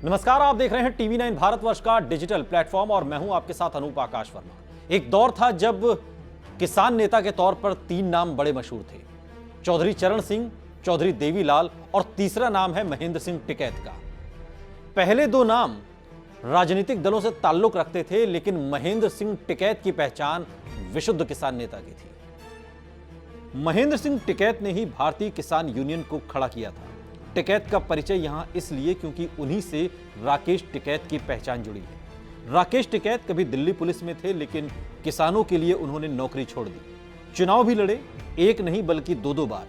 नमस्कार, आप देख रहे हैं टीवी 9 भारतवर्ष का डिजिटल प्लेटफॉर्म और मैं हूं आपके साथ अनूप आकाश वर्मा। एक दौर था जब किसान नेता के तौर पर 3 नाम बड़े मशहूर थे, चौधरी चरण सिंह, चौधरी देवीलाल और तीसरा नाम है महेंद्र सिंह टिकैत का। पहले 2 नाम राजनीतिक दलों से ताल्लुक रखते थे, लेकिन महेंद्र सिंह टिकैत की पहचान विशुद्ध किसान नेता की थी। महेंद्र सिंह टिकैत ने ही भारतीय किसान यूनियन को खड़ा किया था। टिकैत का परिचय यहां इसलिए क्योंकि उन्हीं से राकेश टिकैत की पहचान जुड़ी है। राकेश टिकैत कभी दिल्ली पुलिस में थे, लेकिन किसानों के लिए उन्होंने नौकरी छोड़ दी। चुनाव भी लड़े, एक नहीं बल्कि 2 बार।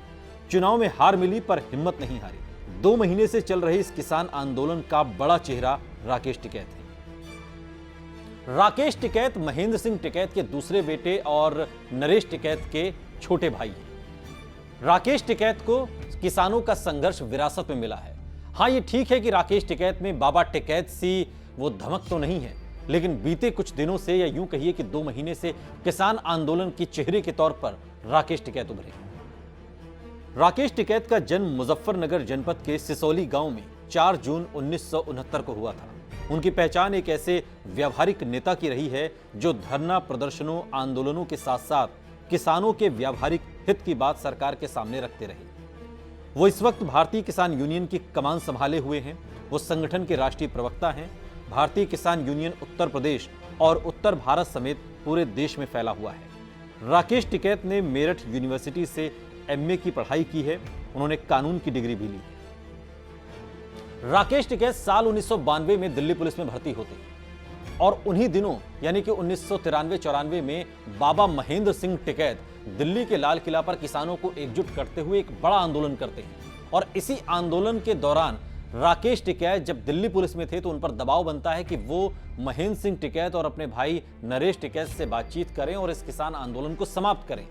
चुनाव में हार मिली पर हिम्मत नहीं हारी। 2 महीने से चल रहे इस किसान आंदोलन का बड़ा चेहरा राकेश टिकैत है। राकेश टिकैत महेंद्र सिंह टिकैत के दूसरे बेटे और नरेश टिकैत के छोटे भाई हैं। राकेश टिकैत को किसानों का संघर्ष विरासत में मिला है। हां, ये ठीक है कि राकेश टिकैत में बाबा टिकैत सी वो धमक तो नहीं है, लेकिन बीते कुछ दिनों से या यूं कहिए कि 2 महीने से किसान आंदोलन के चेहरे के तौर पर राकेश टिकैत उभरे। राकेश टिकैत का जन्म मुजफ्फरनगर जनपद के सिसोली गांव में 4 जून 1969 को हुआ था। उनकी पहचान एक ऐसे व्यावहारिक नेता की रही है जो धरना प्रदर्शनों, आंदोलनों के साथ साथ किसानों के व्यावहारिक हित की बात सरकार के सामने रखते रहे। वो इस वक्त भारतीय किसान यूनियन की कमान संभाले हुए हैं। वो संगठन के राष्ट्रीय प्रवक्ता हैं। भारतीय किसान यूनियन उत्तर प्रदेश और उत्तर भारत समेत पूरे देश में फैला हुआ है। राकेश टिकैत ने मेरठ यूनिवर्सिटी से MA की पढ़ाई की है। उन्होंने कानून की डिग्री भी ली है। राकेश टिकैत साल 1992 में दिल्ली पुलिस में भर्ती होते हैं और उन्हीं दिनों यानी कि 1993-94 में बाबा महेंद्र सिंह टिकैत दिल्ली के लाल किला पर किसानों को एकजुट करते हुए एक बड़ा आंदोलन करते हैं। और इसी आंदोलन के दौरान राकेश टिकैत जब दिल्ली पुलिस में थे तो उन पर दबाव बनता है कि वो महेंद्र सिंह टिकैत और अपने भाई नरेश टिकैत से बातचीत करें और इस किसान आंदोलन को समाप्त करें।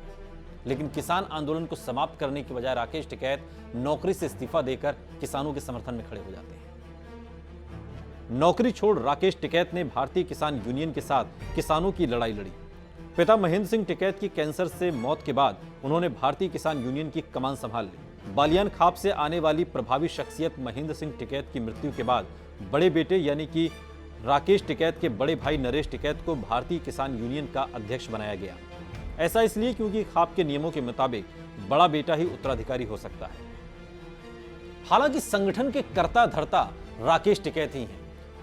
लेकिन किसान आंदोलन को समाप्त करने की बजाय राकेश टिकैत नौकरी से इस्तीफा देकर किसानों के समर्थन में खड़े हो जाते हैं। नौकरी छोड़ राकेश टिकैत ने भारतीय किसान यूनियन के साथ किसानों की लड़ाई लड़ी। पिता महेंद्र सिंह टिकैत की कैंसर से मौत के बाद उन्होंने भारतीय किसान यूनियन की कमान संभाल ली। बालियान खाप से आने वाली प्रभावी शख्सियत महेंद्र सिंह टिकैत की मृत्यु के बाद बड़े बेटे यानी कि राकेश टिकैत के बड़े भाई नरेश टिकैत को भारतीय किसान यूनियन का अध्यक्ष बनाया गया। ऐसा इसलिए क्योंकि खाप के नियमों के मुताबिक बड़ा बेटा ही उत्तराधिकारी हो सकता है। हालांकि संगठन के कर्ता धर्ता राकेश टिकैत ही हैं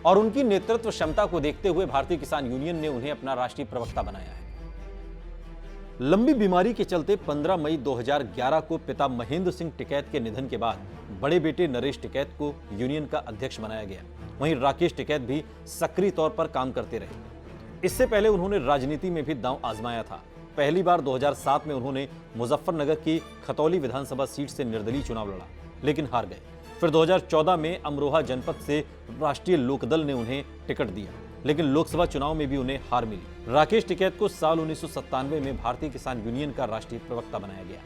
और उनकी नेतृत्व क्षमता को देखते हुए भारतीय किसान यूनियन ने उन्हें अपना राष्ट्रीय प्रवक्ता बनाया है। लंबी बीमारी के चलते 15 मई 2011 को पिता महेंद्र सिंह टिकैत के निधन के बाद बड़े बेटे नरेश टिकैत को यूनियन का अध्यक्ष बनाया गया। वहीं राकेश टिकैत भी सक्रिय तौर पर काम करते रहे। इससे पहले उन्होंने राजनीति में भी दांव आजमाया था। पहली बार 2007 में उन्होंने मुजफ्फरनगर की खतौली विधानसभा सीट से निर्दलीय चुनाव लड़ा, लेकिन हार गए। फिर 2014 में अमरोहा जनपद से राष्ट्रीय लोकदल ने उन्हें टिकट दिया, लेकिन लोकसभा चुनाव में भी उन्हें हार मिली। राकेश टिकैत को साल 1997 में भारतीय किसान यूनियन का राष्ट्रीय प्रवक्ता बनाया गया।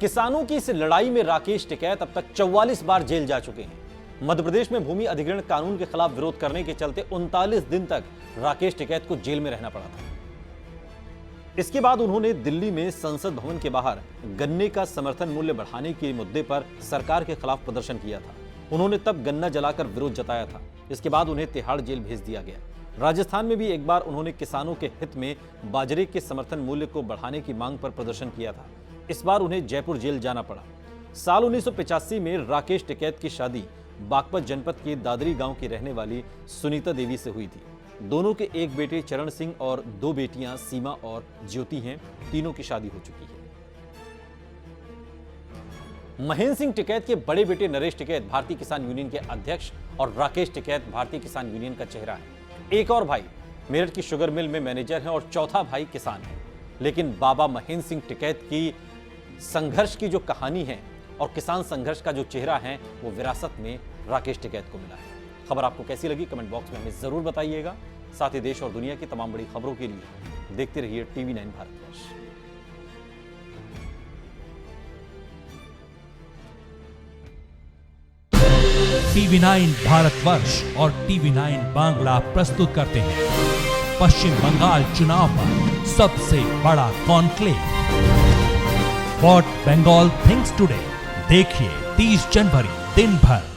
किसानों की इस लड़ाई में राकेश टिकैत अब तक 44 बार जेल जा चुके हैं। मध्य प्रदेश में भूमि अधिग्रहण कानून के खिलाफ विरोध करने के चलते 39 दिन तक राकेश टिकैत को जेल में रहना पड़ा था। इसके बाद उन्होंने दिल्ली में संसद भवन के बाहर गन्ने का समर्थन मूल्य बढ़ाने के मुद्दे पर सरकार के खिलाफ प्रदर्शन किया था। उन्होंने तब गन्ना जलाकर विरोध जताया था। इसके बाद उन्हें तिहाड़ जेल भेज दिया गया। राजस्थान में भी एक बार उन्होंने किसानों के हित में बाजरे के समर्थन मूल्य को बढ़ाने की मांग पर प्रदर्शन किया था। इस बार उन्हें जयपुर जेल जाना पड़ा। साल 1985 में राकेश टिकैत की शादी बागपत जनपद के दादरी गांव की रहने वाली सुनीता देवी से हुई थी। दोनों के एक बेटे चरण सिंह और 2 बेटियां सीमा और ज्योति हैं। तीनों की शादी हो चुकी है। महेंद्र सिंह टिकैत के बड़े बेटे नरेश टिकैत भारतीय किसान यूनियन के अध्यक्ष और राकेश टिकैत भारतीय किसान यूनियन का चेहरा है। एक और भाई मेरठ की शुगर मिल में मैनेजर है और चौथा भाई किसान है। लेकिन बाबा महेंद्र सिंह टिकैत की संघर्ष की जो कहानी है और किसान संघर्ष का जो चेहरा है वो विरासत में राकेश टिकैत को मिला है। खबर आपको कैसी लगी कमेंट बॉक्स में हमें जरूर बताइएगा। साथ ही देश और दुनिया की तमाम बड़ी खबरों के लिए देखते रहिए टीवी 9 भारतवर्ष। टीवी 9 भारतवर्ष और टीवी 9 बांग्ला प्रस्तुत करते हैं पश्चिम बंगाल चुनाव पर सबसे बड़ा conclave what Bengal thinks today. देखिए 30 जनवरी दिन भर